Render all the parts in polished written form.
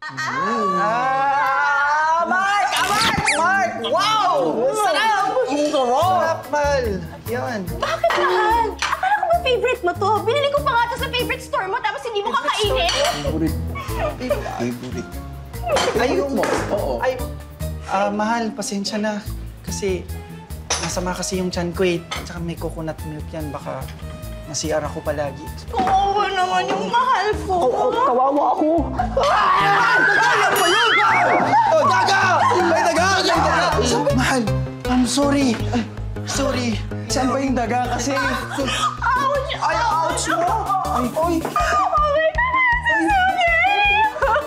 Mark! Mark! Wow! Sarap! Ang sarap, Mal. Yan. Bakit mahal? Akala ko ba favorite mo to? Binili ko pa nga to sa favorite store mo tapos hindi mo kakainin? Favorite. Ayaw mo? Oo. Ay, mahal, pasensya na. Kasi masama kasi yung tiyan ko eh. Tsaka may coconut milk yan. Baka nasiar ako palagi. Oo naman yung mahal ko. Kawawa ako. Ayan mo yun! Oh, daga! May daga! May daga! Mahal, I'm sorry. Sorry. Saan ba yung daga? Kasi... Ouch! Ay, ouch mo! Ay, oy!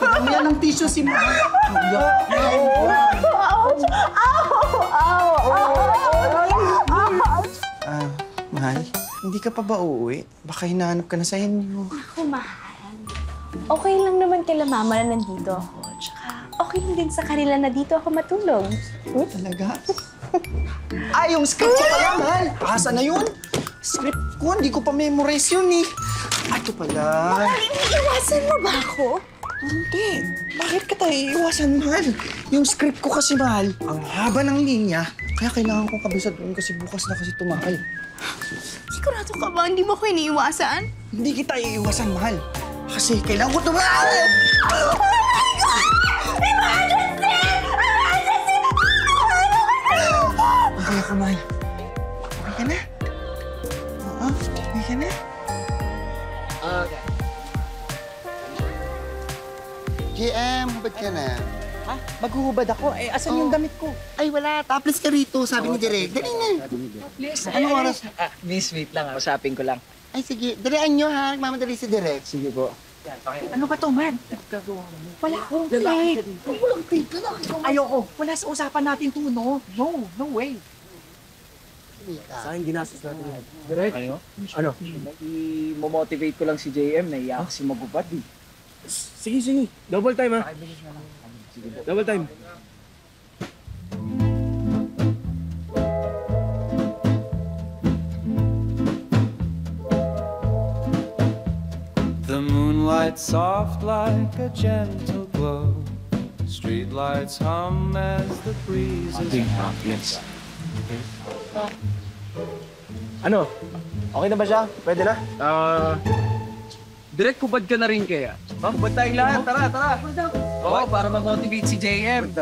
Ang yan ng tissue si Mahal. Ouch! Mahal, hindi ka pa ba uuwi? Baka hinahanap ka na sa inyo. Ako, mahal. Okay lang naman kila mama na nandito ako. Tsaka okay lang din sa kanila na dito ako matulog. Talaga? Ay, yung script ko pala, Mahal! Asa na yun? Script ko, hindi ko pa memorize yun eh. Ito pala. Mahal, iniiwasan mo ba ako? Hindi. Bakit ka tayo iiwasan, Mahal? Yung script ko kasi, Mahal, ang haba ng linya. Kaya kailangan kong kabisad doon kasi bukas na kasi tumahal. Sigurado ka ba hindi mo ko iniiwasan? Hindi kita iiwasan, Mahal. Kasi kailangan ko tumahal! Oh my God! Emergency! Emergency! Okay ako, Mahal. Okay ka na? Oo, okay ka na? Okay. GM, hubad ka na. Ha? Maghuhubad ako? Eh, asan yung damit ko? Ay, wala. Topless ka rito, sabi ni Direk. Dali na. Please, Anong oras? Miss, wait lang. Usapin ko lang. Ay, sige. Dalian nyo, ha? Mamadali si Direk. Sige po. Ano ba to, man? Wala akong plate. Walang plate. Ayoko. Wala sa usapan natin to, no? No, no way. Saan ginastos natin yan? Direct? Ano? I-motivate ko lang si JM na iyak si magubad eh. Sige, sige. Double time, ha? Double time. The moonlight soft like a gentle glow. Streetlights hum as the breezes. Ano? Okay na ba siya? Pwede na? Direct kubad ka na rin kaya? Kubad tayong lahat, tara, tara! Oo, para mag-motivate si JM.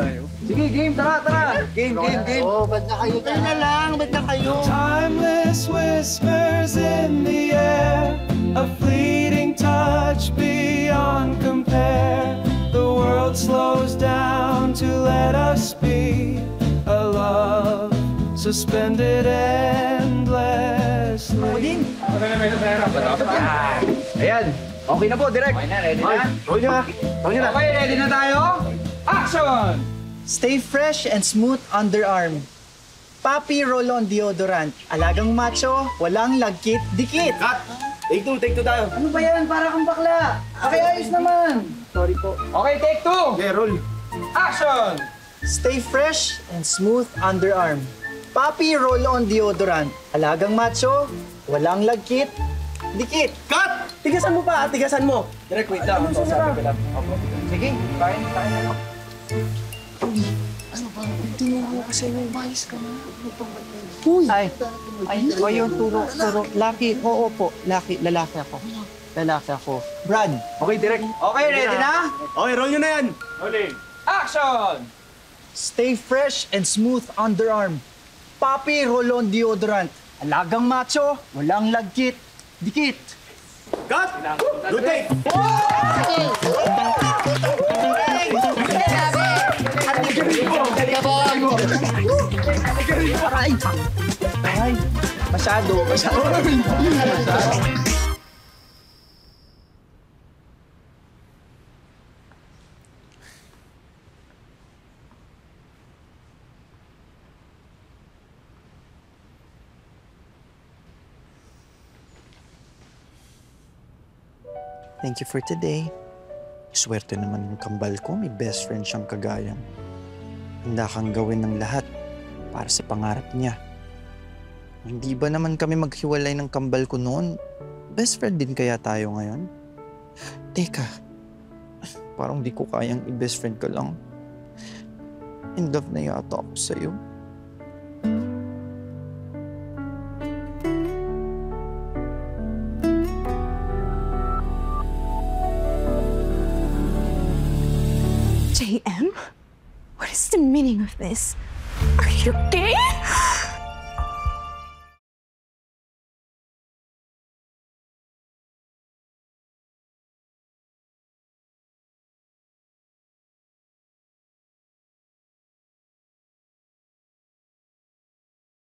Sige, game, tara, tara! Game, game, game! Oh, ba't na kayo? Kayo na lang. Ba't na kayo? Timeless whispers in the air, a fleeting touch beyond compare. The world slows down to let us be a love suspended endlessly. Ayan, okay na po, direct. Okay na, ready na. Okay na. Okay na. Okay, ready na tayo? Action! Stay fresh and smooth underarm. Papi Roll-On Deodorant. Alagang macho, walang lagkit, dikit. Cut! Take two tayo. Ano ba yan? Para kang bakla. Okay, ayos naman. Sorry po. Okay, take two! Okay, roll. Action! Stay fresh and smooth underarm. Papi Roll-On Deodorant. Alagang macho, walang lagkit, dikit. Cut! Tigasan mo pa, tigasan mo. Direct, wait lang. Sabi ko lang. Sige, kain na. Ay, o yung turo. Laki, oo po. Lalaki ako. Brad. Okay, direct. Okay, ready na? Okay, roll nyo na yan. Action! Stay fresh and smooth underarm. Papi Roll-On Deodorant. Alagang macho, walang lagkit, dikit. Cut! Good take! Ay, masyado. Thank you for today. Swerte naman ng kambal ko, may best friend siyang kagayang. Handa kang gawin ng lahat para sa pangarap niya. Hindi ba naman kami maghiwalay ng kambal ko noon? Best friend din kaya tayo ngayon? Teka, Parang di ko kayang i-best friend ka lang. In love na yata ako sa'yo. JM? What is the meaning of this? Are you gay?